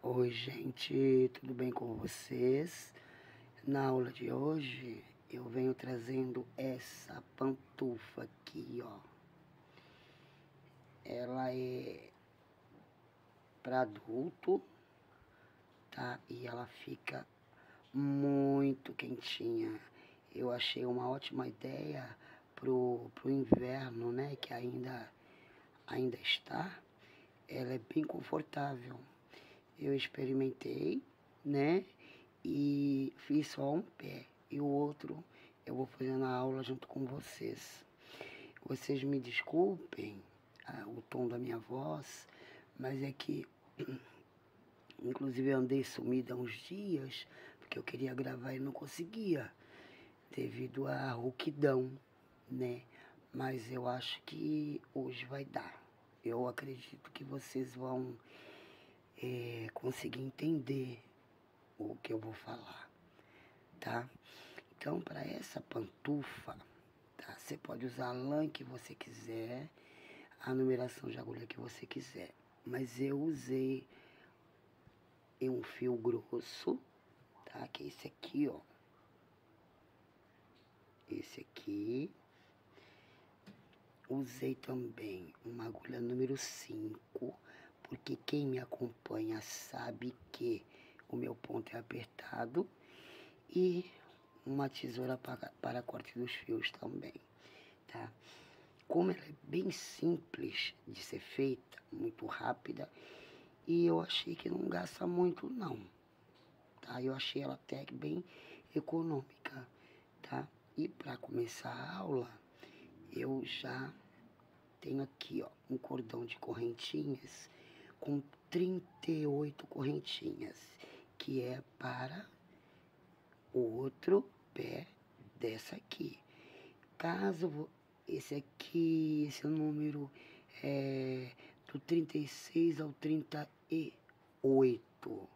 Oi, gente, tudo bem com vocês? Na aula de hoje eu venho trazendo essa pantufa aqui, ó. Ela é para adulto, tá? E ela fica muito quentinha. Eu achei uma ótima ideia pro inverno, né? Que ainda está. Ela é bem confortável. Eu experimentei, né? E fiz só um pé. E o outro eu vou fazer na aula junto com vocês. Vocês me desculpem o tom da minha voz, mas é que, inclusive, eu andei sumida há uns dias, porque eu queria gravar e não conseguia, devido à rouquidão, né? Mas eu acho que hoje vai dar. Eu acredito que vocês vão conseguir entender o que eu vou falar, tá? Então, para essa pantufa, tá? Você pode usar a lã que você quiser, a numeração de agulha que você quiser. Mas eu usei um fio grosso, tá? Que é esse aqui, ó. Esse aqui. Usei também uma agulha número 5, porque quem me acompanha sabe que o meu ponto é apertado. E uma tesoura para corte dos fios também, tá? Como ela é bem simples de ser feita, muito rápida, e eu achei que não gasta muito não, tá? Eu achei ela até bem econômica, tá? E para começar a aula, eu já tenho aqui, ó, um cordão de correntinhas com 38 correntinhas, que é para o outro pé dessa aqui. Caso esse número é do 36 ao 38,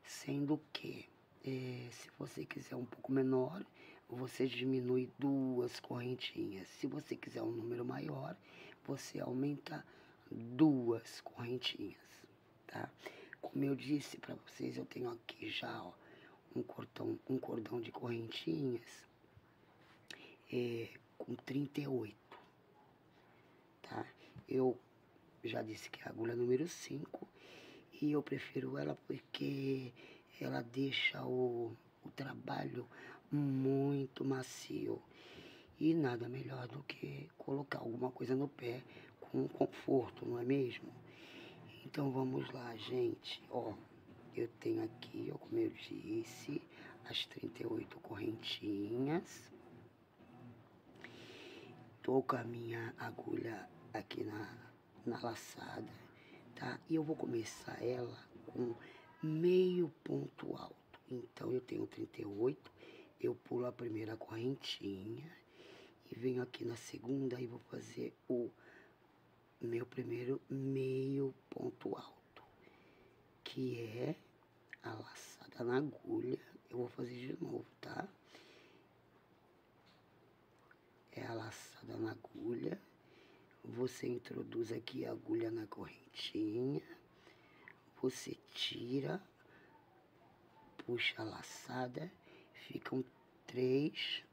sendo que se você quiser um pouco menor, você diminui 2 correntinhas. Se você quiser um número maior, você aumenta 2 correntinhas, tá? Como eu disse para vocês, eu tenho aqui já, ó, um cordão de correntinhas com 38, tá? Eu já disse que é a agulha número 5 e eu prefiro ela porque ela deixa o trabalho muito macio. E nada melhor do que colocar alguma coisa no pé com conforto, não é mesmo? Então vamos lá, gente. Ó, eu tenho aqui, ó, como eu disse, as 38 correntinhas. Tô com a minha agulha aqui na laçada, tá? E eu vou começar ela com meio ponto alto. Então, eu tenho 38, eu pulo a primeira correntinha e venho aqui na segunda e vou fazer o meu primeiro meio ponto alto, que é a laçada na agulha. Eu vou fazer de novo, tá? É a laçada na agulha. Você introduz aqui a agulha na correntinha. Você tira, puxa a laçada. Ficam três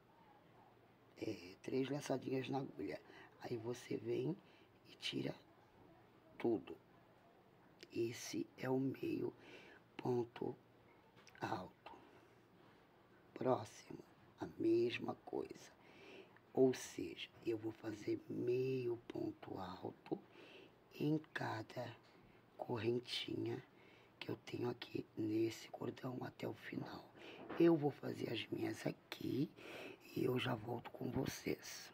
laçadinhas na agulha. Aí você vem e tira tudo. Esse é o meio ponto alto. Próximo, a mesma coisa. Ou seja, eu vou fazer meio ponto alto em cada correntinha que eu tenho aqui nesse cordão até o final. Eu vou fazer as minhas aqui e eu já volto com vocês.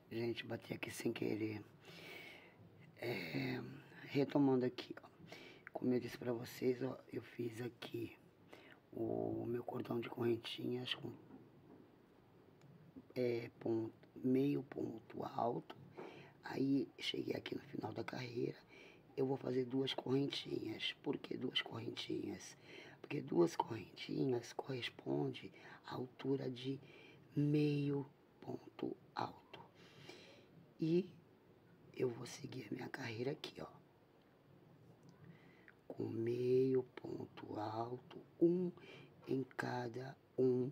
Gente, bati aqui sem querer. Retomando aqui, ó. Como eu disse pra vocês, ó, eu fiz aqui o meu cordão de correntinhas com meio ponto alto. Aí cheguei aqui no final da carreira, eu vou fazer 2 correntinhas. Por que 2 correntinhas? Porque 2 correntinhas corresponde à altura de meio ponto alto. E eu vou seguir a minha carreira aqui, ó. Com meio ponto alto, um em cada um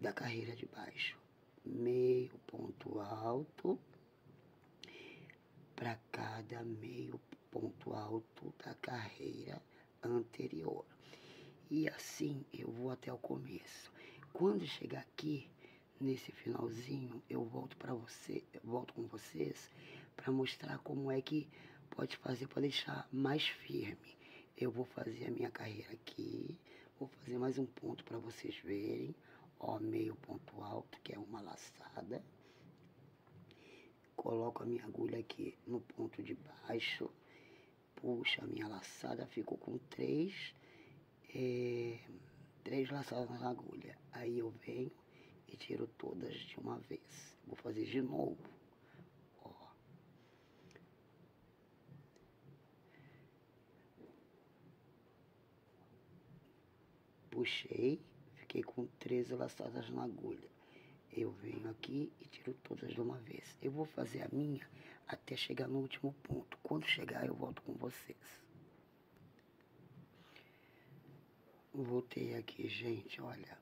da carreira de baixo. Meio ponto alto para cada meio ponto alto da carreira anterior. E assim eu vou até o começo. Quando chegar aqui, nesse finalzinho, eu volto com vocês para mostrar como é que pode fazer para deixar mais firme. Eu vou fazer a minha carreira aqui, vou fazer mais um ponto para vocês verem, ó, meio ponto alto, que é uma laçada. Coloco a minha agulha aqui no ponto de baixo, puxo a minha laçada, fico com três laçadas na agulha. Aí eu venho e tiro todas de uma vez. Vou fazer de novo. Ó. Puxei, fiquei com 13 laçadas na agulha. Eu venho aqui e tiro todas de uma vez. Eu vou fazer a minha até chegar no último ponto. Quando chegar, eu volto com vocês. Voltei aqui, gente, olha.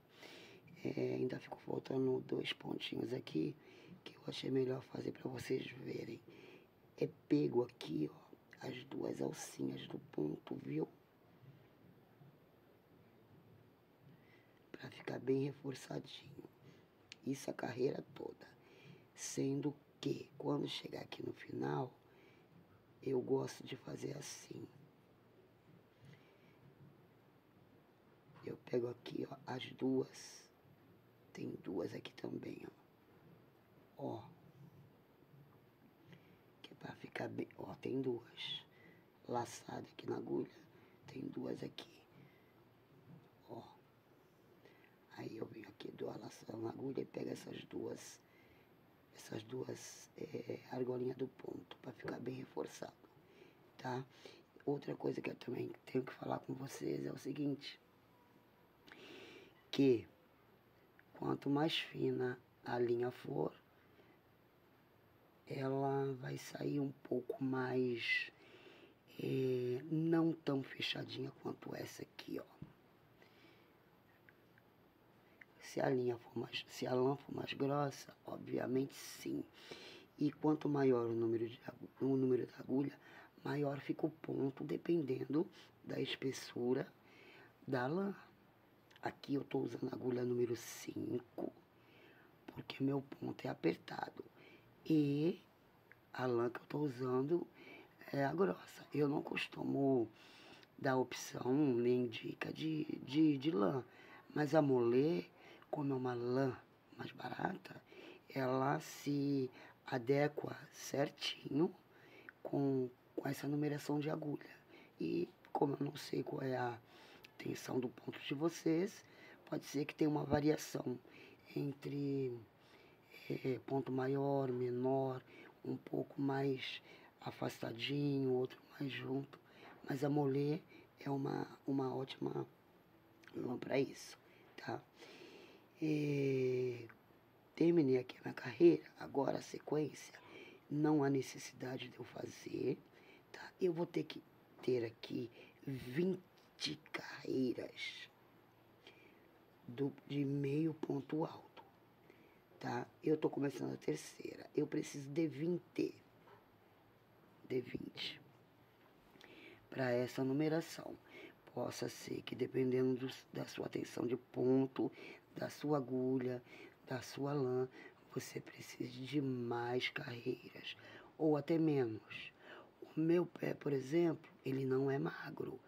Ainda ficou faltando 2 pontinhos aqui que eu achei melhor fazer para vocês verem. É pego aqui, ó, as 2 alcinhas do ponto, viu? Para ficar bem reforçadinho. Isso a carreira toda. Sendo que, quando chegar aqui no final, eu gosto de fazer assim. Eu pego aqui, ó, as 2. Tem 2 aqui também, ó. Ó. Que é pra ficar bem... Ó, tem 2. Laçada aqui na agulha. Tem 2 aqui. Ó. Aí eu venho aqui, dou a laçada na agulha e pego essas duas argolinhas do ponto, pra ficar bem reforçado, tá? Outra coisa que eu também tenho que falar com vocês é o seguinte, que quanto mais fina a linha for, ela vai sair um pouco mais, não tão fechadinha quanto essa aqui, ó. Se a lã for mais grossa, obviamente sim. E quanto maior o número da agulha, maior fica o ponto, dependendo da espessura da lã. Aqui eu estou usando a agulha número 5, porque meu ponto é apertado. E a lã que eu estou usando é a grossa. Eu não costumo dar opção nem dica de lã, mas a Molê, como é uma lã mais barata, ela se adequa certinho com essa numeração de agulha. E como eu não sei qual é a tensão do ponto de vocês, pode ser que tenha uma variação entre ponto maior, menor, um pouco mais afastadinho, outro mais junto. Mas a Molê é uma ótima lã para isso, tá? Terminei aqui a minha carreira, agora a sequência, não há necessidade de eu fazer, tá? Eu vou ter que ter aqui 20 carreiras de meio ponto alto, tá? Eu tô começando a terceira, eu preciso de 20 para essa numeração. Possa ser que, dependendo da sua tensão de ponto, da sua agulha, da sua lã, você precise de mais carreiras, ou até menos. O meu pé, por exemplo, ele não é magro,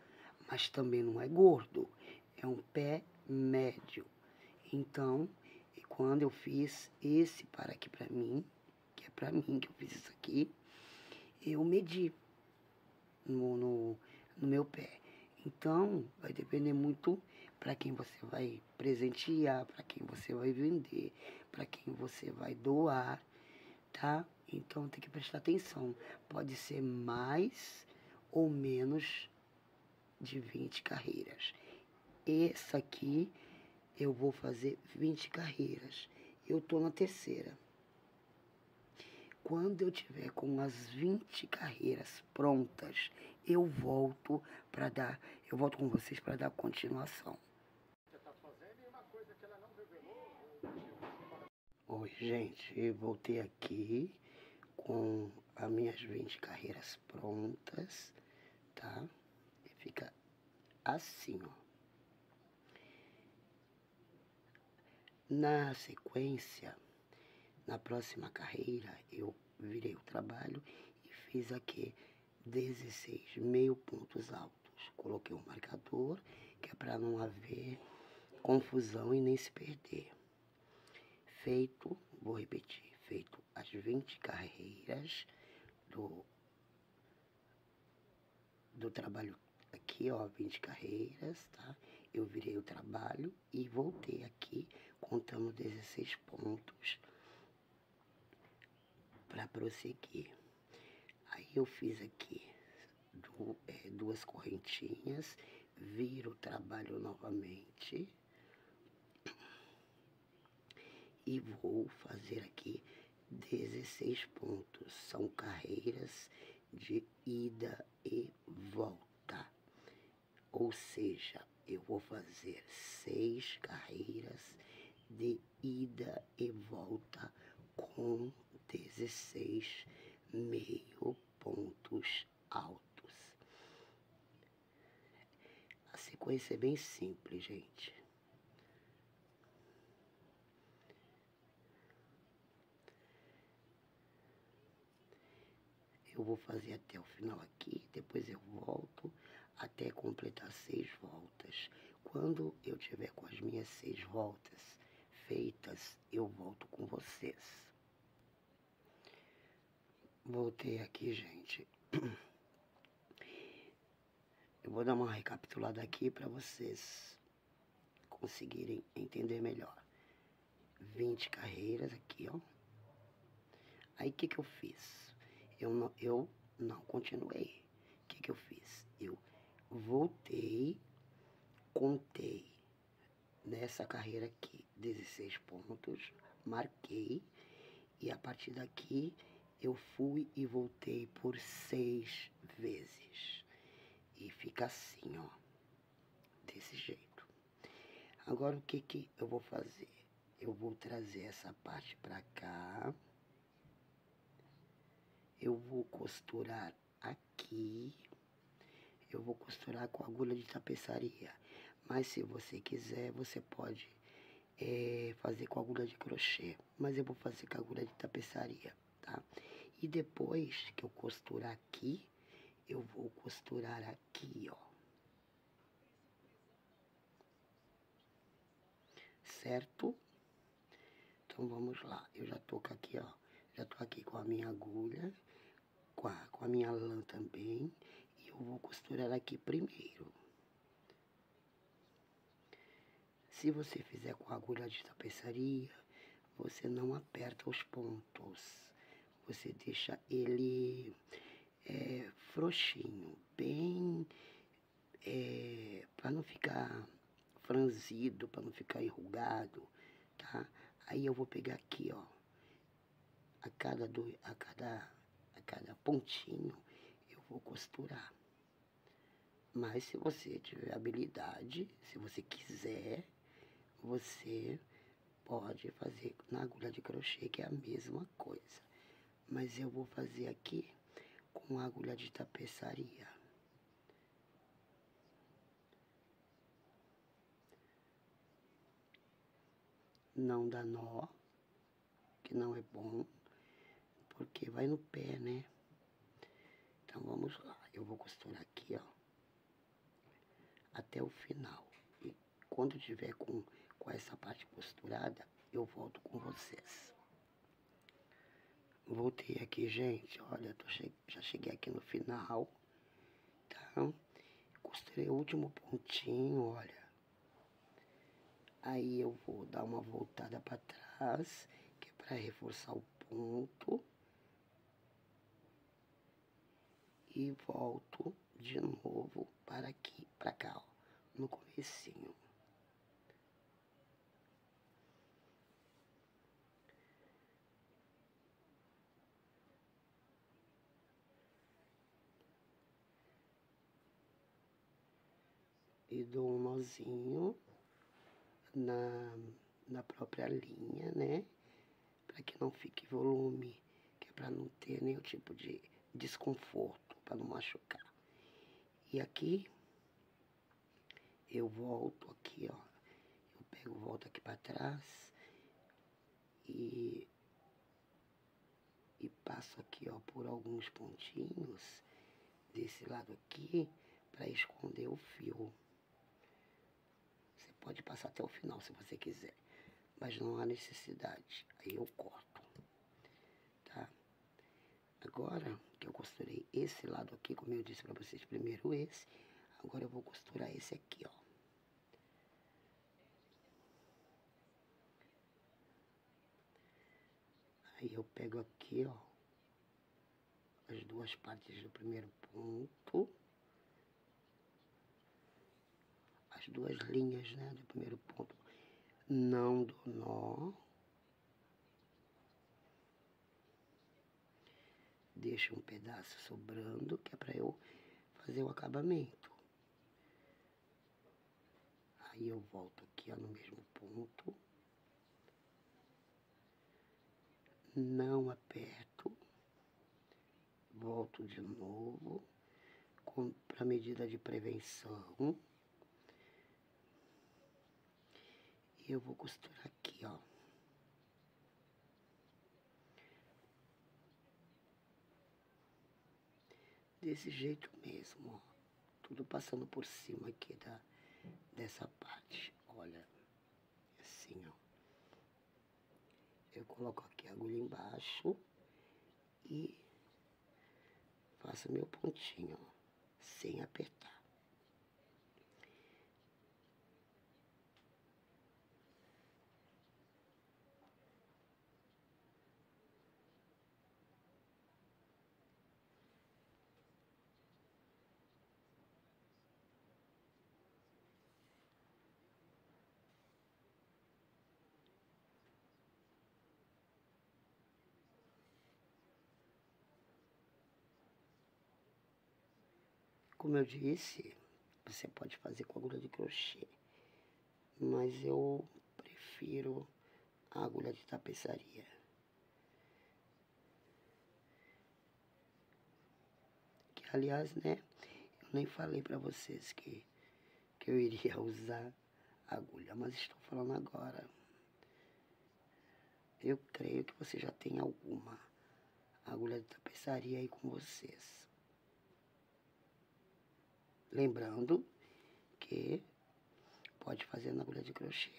mas também não é gordo. É um pé médio. Então, quando eu fiz esse para aqui para mim, que é para mim que eu fiz isso aqui, eu medi no meu pé. Então, vai depender muito para quem você vai presentear, para quem você vai vender, para quem você vai doar, tá? Então, tem que prestar atenção. Pode ser mais ou menos de 20 carreiras. Essa aqui, eu vou fazer 20 carreiras. Eu tô na terceira. Quando eu tiver com as 20 carreiras prontas, eu volto com vocês para dar continuação. Oi, gente, eu voltei aqui com as minhas 20 carreiras prontas, tá? E fica assim, ó. Na sequência, na próxima carreira, eu virei o trabalho e fiz aqui 16 meio pontos altos. Coloquei um marcador, que é para não haver confusão e nem se perder. Feito, vou repetir, feito as 20 carreiras do trabalho aqui, ó, 20 carreiras, tá? Eu virei o trabalho e voltei aqui contando 16 pontos para prosseguir. Aí eu fiz aqui duas correntinhas, viro o trabalho novamente e vou fazer aqui 16 pontos. São carreiras de ida e volta. Ou seja, eu vou fazer 6 carreiras de ida e volta com 16 meio pontos altos. A sequência é bem simples, gente. Eu vou fazer até o final aqui, depois eu volto até completar 6 voltas. Quando eu tiver com as minhas 6 voltas feitas, eu volto com vocês. Voltei aqui, gente. Eu vou dar uma recapitulada aqui para vocês conseguirem entender melhor. 20 carreiras aqui, ó. Aí o que eu fiz? Eu não continuei. O que eu fiz? Eu voltei, contei nessa carreira aqui 16 pontos, marquei e a partir daqui eu fui e voltei por 6 vezes. E fica assim, ó, desse jeito. Agora o que eu vou fazer? Eu vou trazer essa parte pra cá. Eu vou costurar aqui. Eu vou costurar com agulha de tapeçaria. Mas se você quiser, você pode fazer com agulha de crochê. Mas eu vou fazer com agulha de tapeçaria, tá? E depois que eu costurar aqui, eu vou costurar aqui, ó. Certo? Então vamos lá. Eu já tô aqui, ó. Já tô aqui com a minha agulha, com a minha lã também. E eu vou costurar aqui primeiro. Se você fizer com agulha de tapeçaria, você não aperta os pontos. Você deixa ele frouxinho, bem, para não ficar franzido, para não ficar enrugado, tá? Aí eu vou pegar aqui, ó, a cada pontinho eu vou costurar. Mas se você tiver habilidade, se você quiser, você pode fazer na agulha de crochê, que é a mesma coisa. Mas eu vou fazer aqui com agulha de tapeçaria. Não dá nó, que não é bom, porque vai no pé, né? Então vamos lá, eu vou costurar aqui, ó, até o final. E quando tiver com essa parte costurada, eu volto com vocês. Voltei aqui, gente, olha, já cheguei aqui no final, tá? Costurei o último pontinho, olha. Aí eu vou dar uma voltada para trás, que é para reforçar o ponto. E volto de novo para aqui, para cá, ó, no comecinho. e dou um nozinho na própria linha, né? Para que não fique volume, que é para não ter nenhum tipo de desconforto, para não machucar. E aqui, eu volto aqui, ó. Eu pego, volto aqui para trás e passo aqui, ó, por alguns pontinhos desse lado aqui, para esconder o fio. Você pode passar até o final, se você quiser, mas não há necessidade. Aí eu corto, tá? Agora que eu costurei esse lado aqui, como eu disse pra vocês, primeiro esse, agora eu vou costurar esse aqui, ó. Aí eu pego aqui, ó, as duas partes do primeiro ponto, as duas linhas, né, do primeiro ponto, não dou nó, deixo um pedaço sobrando, que é pra eu fazer o acabamento. Aí eu volto aqui, ó, no mesmo ponto, não aperto, volto de novo, para medida de prevenção. E eu vou costurar aqui, ó. Desse jeito mesmo, ó. Tudo passando por cima aqui dessa parte. Olha, assim, ó. Eu coloco aqui a agulha embaixo e faço meu pontinho, ó, sem apertar. Como eu disse, você pode fazer com agulha de crochê, mas eu prefiro a agulha de tapeçaria. Que, aliás, né, eu nem falei pra vocês que eu iria usar agulha, mas estou falando agora. Eu creio que você já tem alguma agulha de tapeçaria aí com vocês. Lembrando que pode fazer na agulha de crochê.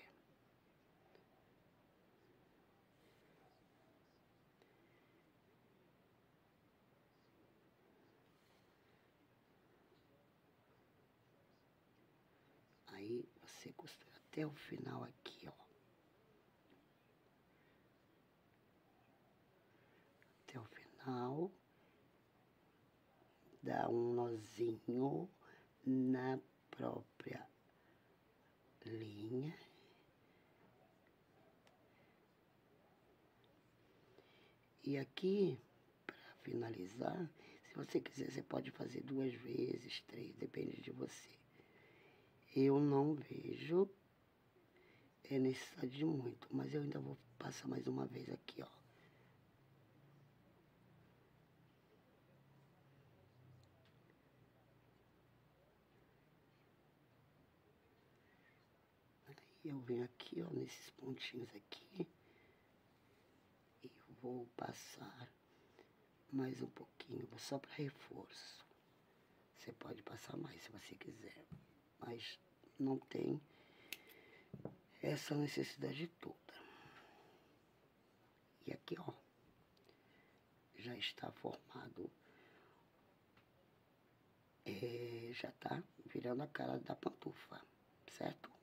Aí você costura até o final aqui, ó. Até o final. Dá um nozinho na própria linha. E aqui, para finalizar, se você quiser, você pode fazer 2 vezes, 3, depende de você. Eu não vejo necessidade de muito, mas eu ainda vou passar mais uma vez aqui, ó. Aí eu venho aqui, ó, nesses pontinhos aqui, e vou passar mais um pouquinho, só para reforço. Você pode passar mais se você quiser, mas não tem essa necessidade toda. E aqui, ó, já está formado, já tá virando a cara da pantufa, certo?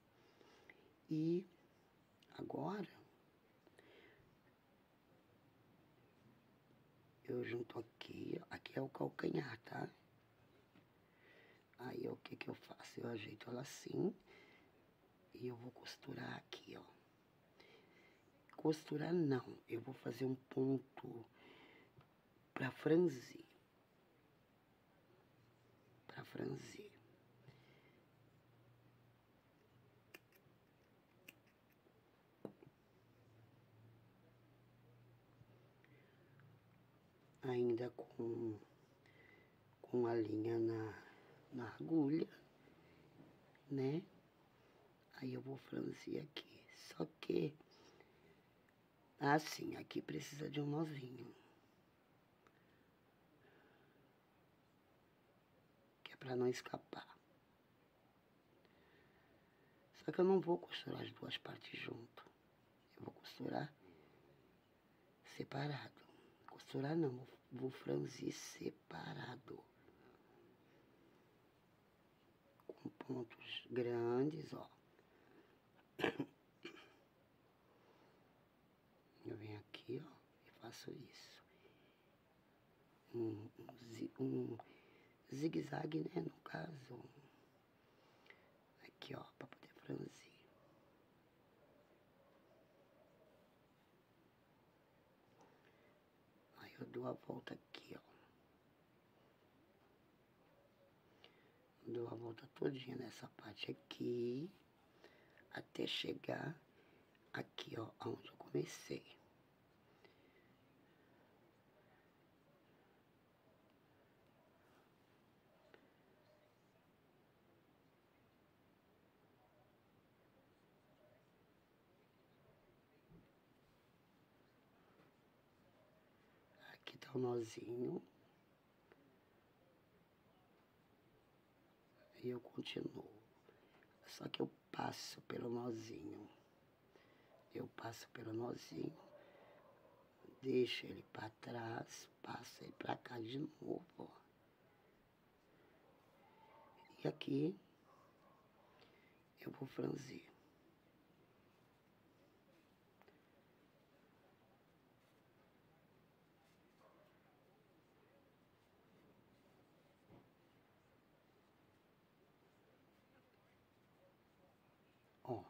E agora, eu junto aqui, aqui é o calcanhar, tá? Aí, o que que eu faço? Eu ajeito ela assim e eu vou costurar aqui, ó. Costurar não, eu vou fazer um ponto pra franzir. Pra franzir. ainda com a linha na agulha, né? Aí eu vou franzir aqui. Só que, assim, aqui precisa de um nozinho. Que é pra não escapar. Só que eu não vou costurar as duas partes junto. Eu vou costurar separado. Costurar não, vou franzir separado. Com pontos grandes, ó. Eu venho aqui, ó, e faço isso. Um zigue-zague, né, no caso. Aqui, ó, pra poder franzir. Aí eu dou a volta aqui, ó. Dou a volta todinha nessa parte aqui, até chegar aqui, ó, onde eu comecei. Aqui tá o nozinho. E eu continuo. Só que eu passo pelo nozinho. Eu passo pelo nozinho, deixo ele pra trás, passo ele pra cá de novo, ó. E aqui eu vou franzir. Ó.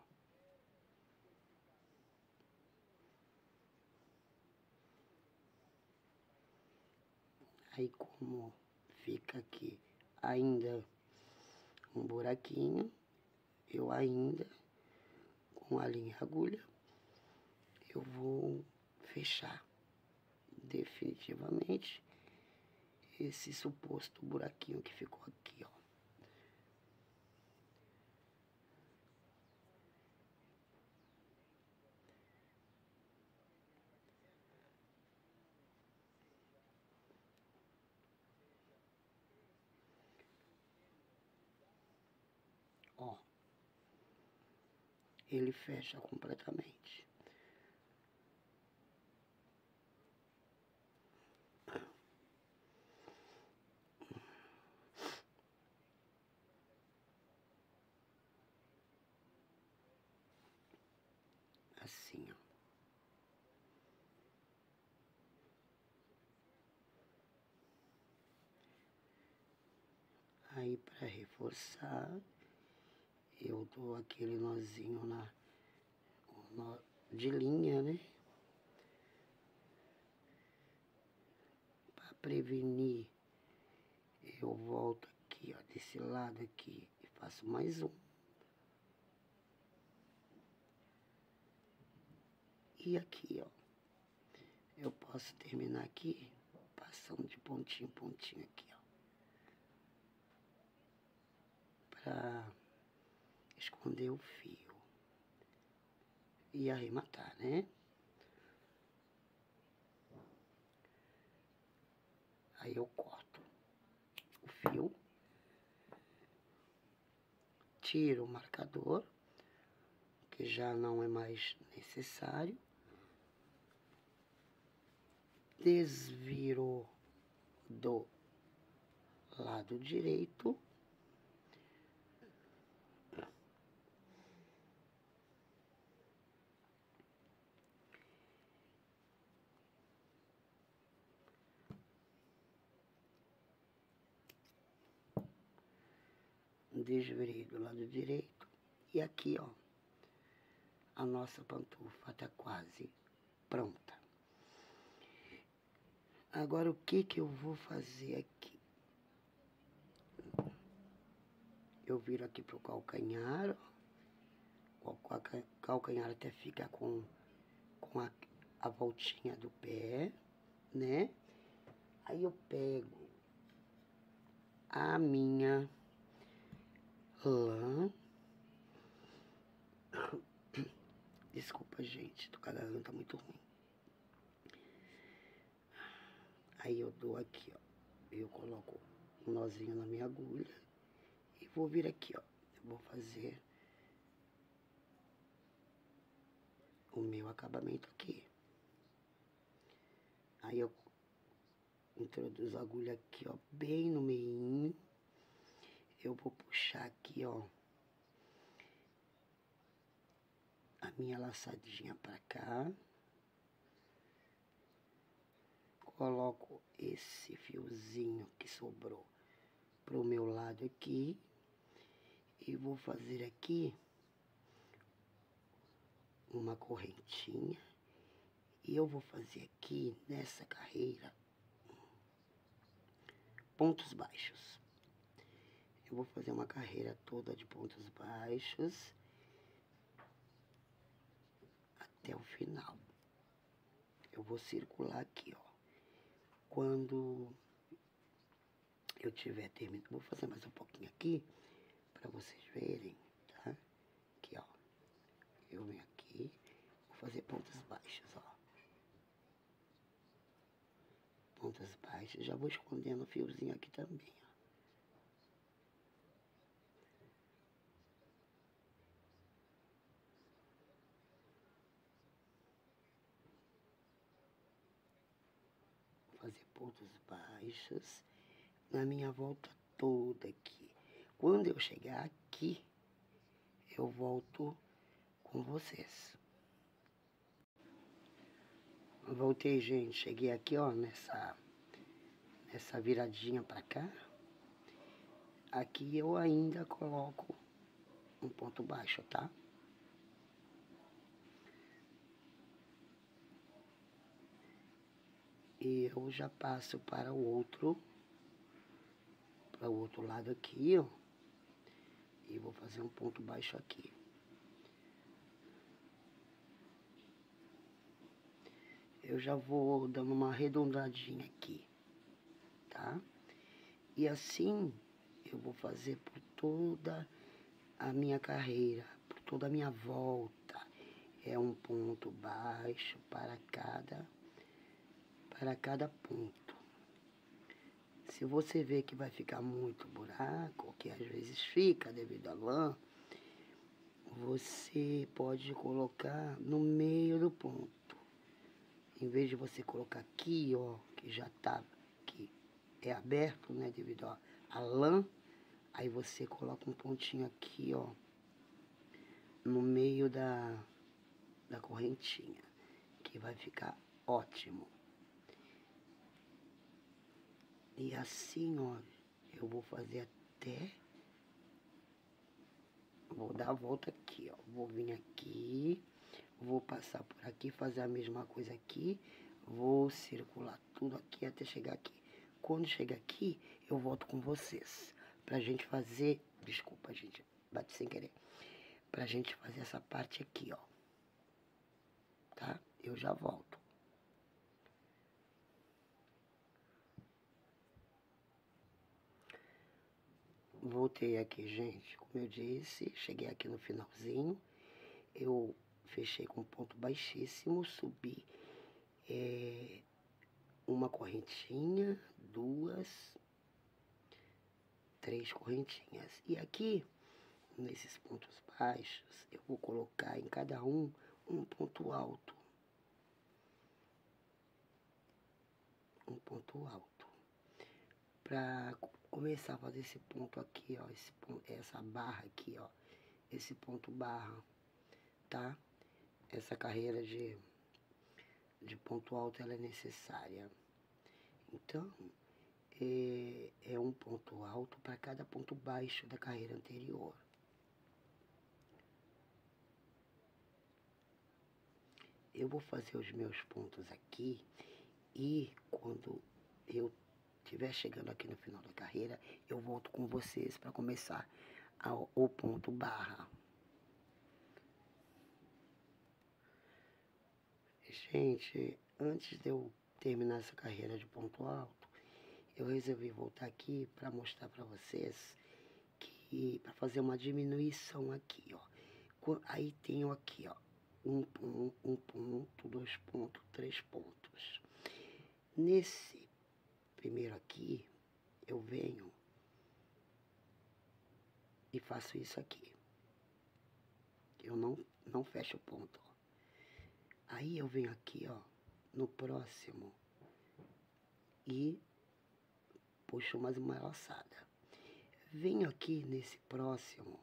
Aí como fica aqui ainda um buraquinho, eu ainda, com a linha e agulha, eu vou fechar definitivamente esse suposto buraquinho que ficou aqui, ó. Ó, ele fecha completamente. Assim, ó. Aí, para reforçar, eu dou aquele nozinho de linha, né? Para prevenir, eu volto aqui, ó, desse lado aqui e faço mais um. E aqui, ó, eu posso terminar aqui, passando de pontinho em pontinho aqui, ó. Pra esconder o fio. E arrematar, né? Aí eu corto o fio, tiro o marcador, que já não é mais necessário, desviro do lado direito, desvirei do lado direito, e aqui, ó, a nossa pantufa tá quase pronta. Agora, o que eu vou fazer aqui? Eu viro aqui pro calcanhar, ó. O calcanhar até fica com a voltinha do pé, né? Aí eu pego a minha lã. Desculpa, gente, tô com a garganta muito ruim. Aí eu dou aqui, ó. Eu coloco um nozinho na minha agulha e vou vir aqui, ó. Eu vou fazer o meu acabamento aqui. Aí eu introduzo a agulha aqui, ó, bem no meinho. Eu vou puxar aqui, ó, a minha laçadinha pra cá. Coloco esse fiozinho que sobrou pro meu lado aqui. E vou fazer aqui uma correntinha. E eu vou fazer aqui, nessa carreira, pontos baixos. Eu vou fazer uma carreira toda de pontos baixos até o final. Eu vou circular aqui, ó. Quando eu tiver terminado, vou fazer mais um pouquinho aqui, pra vocês verem, tá? Aqui, ó. Eu venho aqui, vou fazer pontos baixos, ó. Pontas baixas, já vou escondendo o fiozinho aqui também, ó. Vou fazer pontos baixos na minha volta toda aqui. Quando eu chegar aqui, eu volto com vocês. Voltei, gente. Cheguei aqui, ó, nessa viradinha pra cá. Aqui eu ainda coloco um ponto baixo, tá? E eu já passo para o outro lado aqui, ó. E vou fazer um ponto baixo aqui. Eu já vou dando uma arredondadinha aqui, tá? E assim eu vou fazer por toda a minha carreira, por toda a minha volta. É um ponto baixo para cada ponto. Se você vê que vai ficar muito buraco, que às vezes fica devido à lã, você pode colocar no meio do ponto. Em vez de você colocar aqui, ó, que já tá, que é aberto, né, devido à lã, aí você coloca um pontinho aqui, ó, no meio da correntinha, que vai ficar ótimo. E assim, ó, eu vou fazer até... Vou dar a volta aqui, ó. Vou vir aqui, vou passar por aqui, fazer a mesma coisa aqui. Vou circular tudo aqui até chegar aqui. Quando chegar aqui, eu volto com vocês. Pra gente fazer... Desculpa, gente, bati sem querer. Pra gente fazer essa parte aqui, ó. Tá? Eu já volto. Voltei aqui, gente. Como eu disse, cheguei aqui no finalzinho. Eu fechei com ponto baixíssimo, subi uma correntinha, duas, três correntinhas. E aqui, nesses pontos baixos, eu vou colocar em cada um ponto alto. Um ponto alto. Pra começar a fazer esse ponto aqui, ó, essa barra aqui, ó, esse ponto barra, tá? Essa carreira de ponto alto, ela é necessária. Então, é um ponto alto para cada ponto baixo da carreira anterior. Eu vou fazer os meus pontos aqui e quando eu estiver chegando aqui no final da carreira, eu volto com vocês para começar o ponto barra. Gente, antes de eu terminar essa carreira de ponto alto, eu resolvi voltar aqui para mostrar para vocês que para fazer uma diminuição aqui, ó. Aí tenho aqui, ó, um ponto, 2 pontos, 3 pontos. Nesse primeiro aqui, eu venho e faço isso aqui. Eu não fecho o ponto, ó. Aí eu venho aqui, ó, no próximo e puxo mais uma laçada. Venho aqui nesse próximo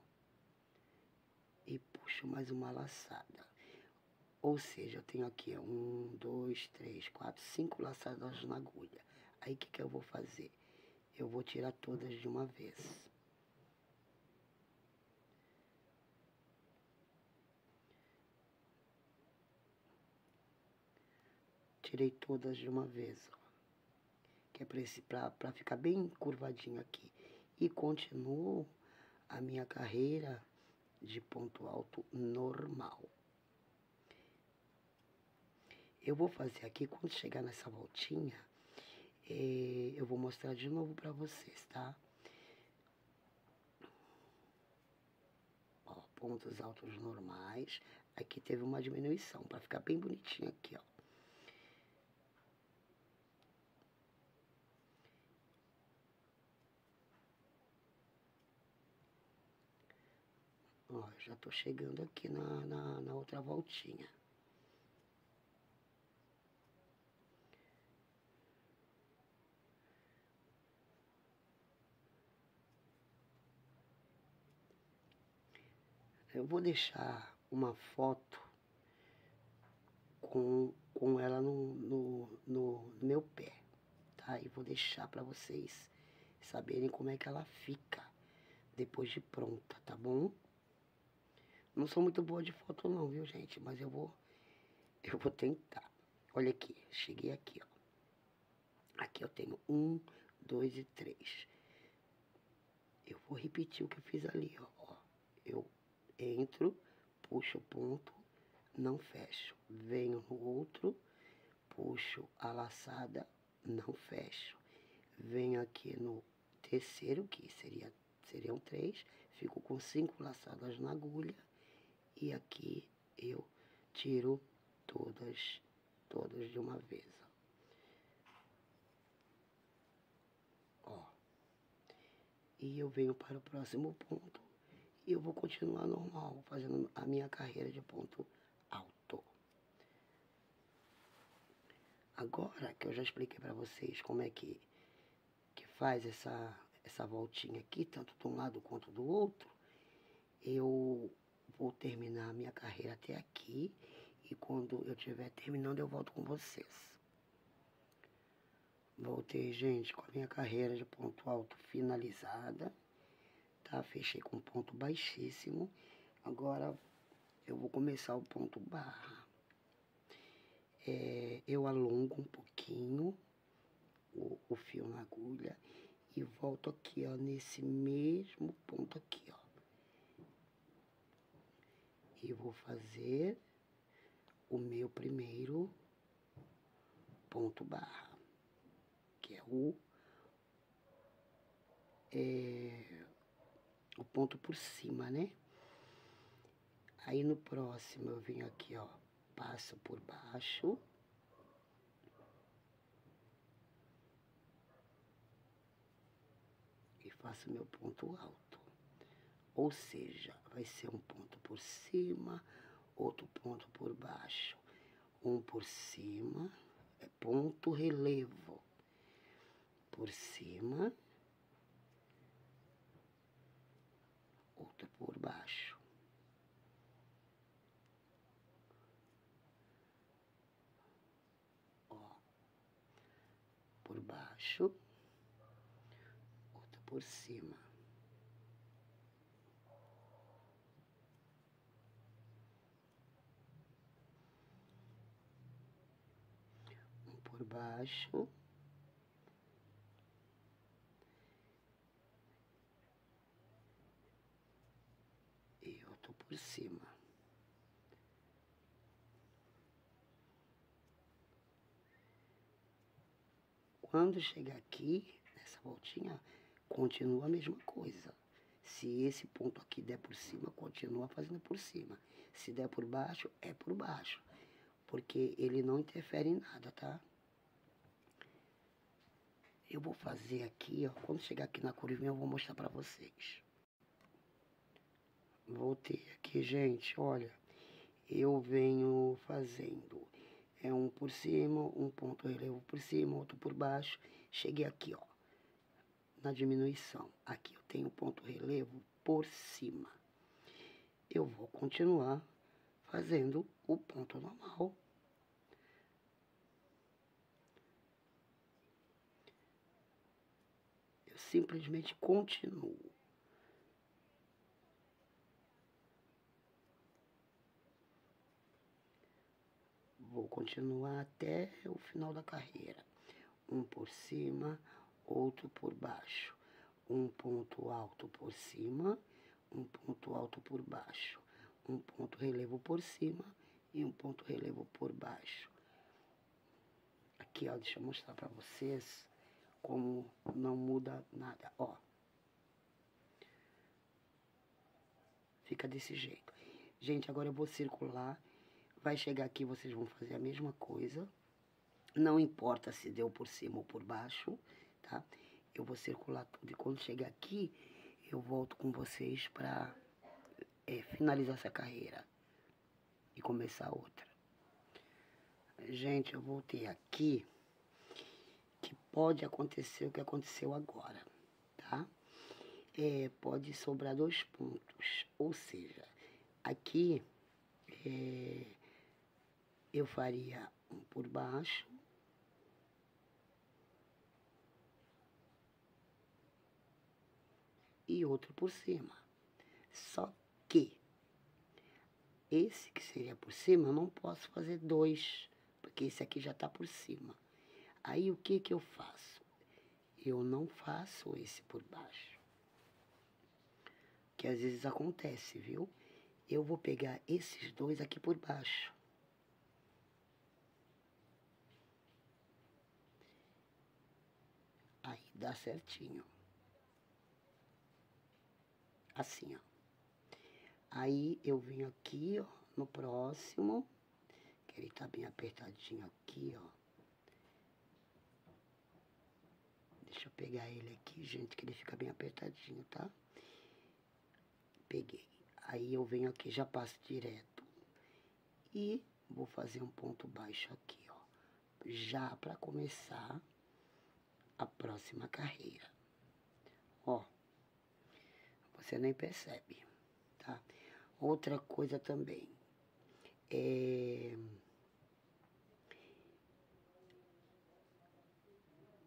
e puxo mais uma laçada. Ou seja, eu tenho aqui 1, 2, 3, 4, 5 laçadas na agulha. Aí o que eu vou fazer? Eu vou tirar todas de uma vez. Tirei todas de uma vez, ó. Que é pra ficar bem curvadinho aqui. E continuo a minha carreira de ponto alto normal. Eu vou fazer aqui, quando chegar nessa voltinha, eu vou mostrar de novo pra vocês, tá? Ó, pontos altos normais. Aqui teve uma diminuição, pra ficar bem bonitinho aqui, ó. Ó, já tô chegando aqui na outra voltinha. Eu vou deixar uma foto com ela no meu pé, tá? E vou deixar pra vocês saberem como é que ela fica depois de pronta, tá bom? Não sou muito boa de foto não, viu, gente? Mas eu vou tentar. Olha aqui, cheguei aqui, ó. Aqui eu tenho 1, 2 e 3. Eu vou repetir o que eu fiz ali, ó. Eu entro, puxo o ponto, não fecho. Venho no outro, puxo a laçada, não fecho. Venho aqui no terceiro, que seriam 3, fico com 5 laçadas na agulha. E aqui eu tiro todas de uma vez, ó. E eu venho para o próximo ponto e eu vou continuar normal, fazendo a minha carreira de ponto alto. Agora que eu já expliquei para vocês como é que faz essa voltinha aqui, tanto de um lado quanto do outro, eu vou terminar a minha carreira até aqui e quando eu estiver terminando eu volto com vocês. Voltei, gente, com a minha carreira de ponto alto finalizada, tá? Fechei com ponto baixíssimo. Agora eu vou começar o ponto barra. Eu alongo um pouquinho o fio na agulha e volto aqui, ó, nesse mesmo ponto aqui, ó. E vou fazer o meu primeiro ponto barra, que é o ponto por cima, né? Aí no próximo eu venho aqui, ó, passo por baixo. E faço meu ponto alto. Ou seja, vai ser um ponto por cima, outro ponto por baixo. Um por cima, é ponto relevo. Por cima, outro por baixo. Ó, por baixo, outro por cima. Um por baixo. E outro por cima. Quando chegar aqui, essa voltinha, continua a mesma coisa. Se esse ponto aqui der por cima, continua fazendo por cima. Se der por baixo, é por baixo. Porque ele não interfere em nada, tá? Eu vou fazer aqui, ó. Quando chegar aqui na curvinha, eu vou mostrar pra vocês. Voltei aqui, gente, olha. Eu venho fazendo um por cima, um ponto relevo por cima, outro por baixo. Cheguei aqui, ó, na diminuição. Aqui eu tenho ponto relevo por cima. Eu vou continuar fazendo o ponto normal. Eu simplesmente continuo. Vou continuar até o final da carreira. Um por cima, outro por baixo. Um ponto alto por cima, um ponto alto por baixo. Um ponto relevo por cima e um ponto relevo por baixo. Aqui, ó, deixa eu mostrar pra vocês como não muda nada, ó. Fica desse jeito. Gente, agora eu vou circular. Vai chegar aqui, vocês vão fazer a mesma coisa. Não importa se deu por cima ou por baixo, tá? Eu vou circular tudo e quando chegar aqui, eu volto com vocês pra finalizar essa carreira e começar outra. Gente, eu voltei aqui, que pode acontecer o que aconteceu agora, tá? Pode sobrar 2 pontos, ou seja, aqui eu faria um por baixo e outro por cima. Só que esse que seria por cima, eu não posso fazer 2, porque esse aqui já tá por cima. Aí o que que eu faço? Eu não faço esse por baixo. Que às vezes acontece, viu? Eu vou pegar esses 2 aqui por baixo. Aí dá certinho. Assim, ó. Aí eu venho aqui, ó, no próximo, que ele tá bem apertadinho aqui, ó. Deixa eu pegar ele aqui, gente, que ele fica bem apertadinho, tá? Peguei. Aí eu venho aqui, já passo direto. E vou fazer um ponto baixo aqui, ó. Já pra começar a próxima carreira. Ó. Você nem percebe, tá? Outra coisa também.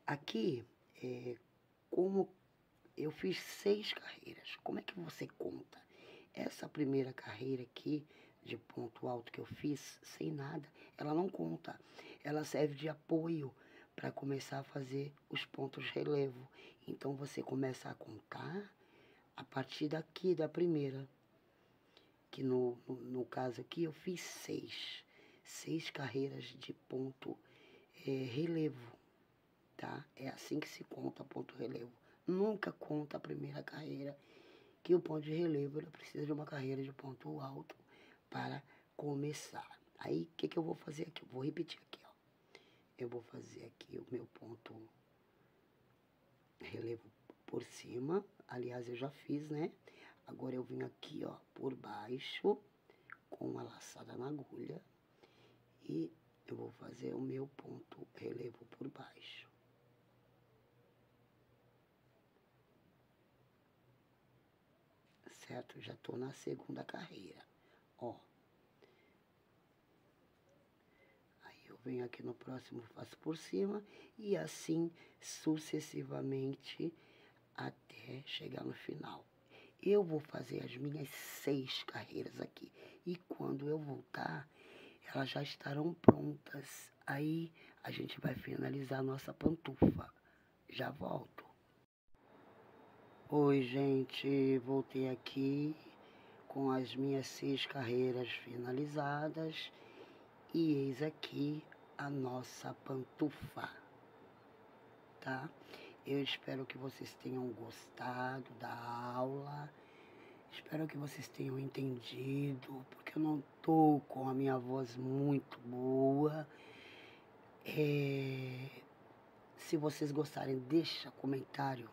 Aqui, como eu fiz 6 carreiras, como é que você conta? Essa primeira carreira aqui, de ponto alto que eu fiz, sem nada, ela não conta. Ela serve de apoio para começar a fazer os pontos relevo. Então, você começa a contar a partir daqui, da primeira. Que no caso aqui, eu fiz 6. 6 carreiras de ponto relevo, tá? É assim que se conta ponto relevo. Nunca conta a primeira carreira, que o ponto de relevo ela precisa de uma carreira de ponto alto para começar. Aí, o que que eu vou fazer aqui? Eu vou repetir aqui, ó. Eu vou fazer aqui o meu ponto relevo por cima. Aliás, eu já fiz, né? Agora eu vim aqui, ó, por baixo, com uma laçada na agulha. E eu vou fazer o meu ponto relevo por baixo. Certo? Já tô na segunda carreira, ó. Aí eu venho aqui no próximo, faço por cima e assim sucessivamente até chegar no final. Eu vou fazer as minhas 6 carreiras aqui e quando eu voltar, elas já estarão prontas. Aí a gente vai finalizar a nossa pantufa. Já volto. Oi, gente, voltei aqui com as minhas 6 carreiras finalizadas e eis aqui a nossa pantufa, tá? Eu espero que vocês tenham gostado da aula. Espero que vocês tenham entendido, porque eu não tô com a minha voz muito boa. Se vocês gostarem, deixa comentário,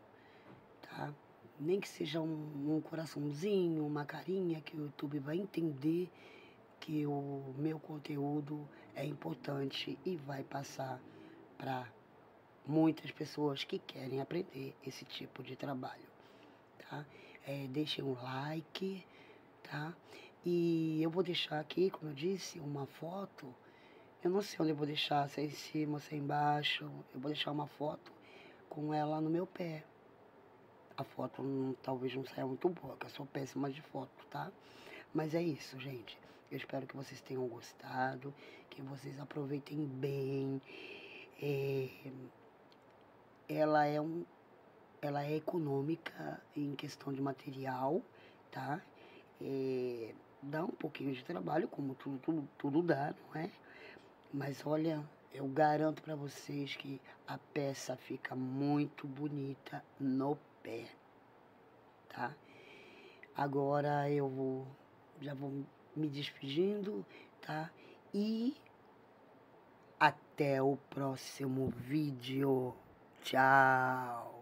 tá? Nem que seja um coraçãozinho, uma carinha, que o YouTube vai entender que o meu conteúdo é importante e vai passar para muitas pessoas que querem aprender esse tipo de trabalho, tá? Deixem um like, tá? E eu vou deixar aqui, como eu disse, uma foto. Eu não sei onde eu vou deixar, se é em cima, se é embaixo. Eu vou deixar uma foto com ela no meu pé. A foto talvez não saia muito boa, porque eu sou péssima de foto, tá? Mas é isso, gente. Eu espero que vocês tenham gostado, que vocês aproveitem bem. Ela é econômica em questão de material, tá? Dá um pouquinho de trabalho, como tudo dá, não é? Mas olha, eu garanto para vocês que a peça fica muito bonita no pé, tá? Agora já vou me despedindo, tá? E até o próximo vídeo. Tchau!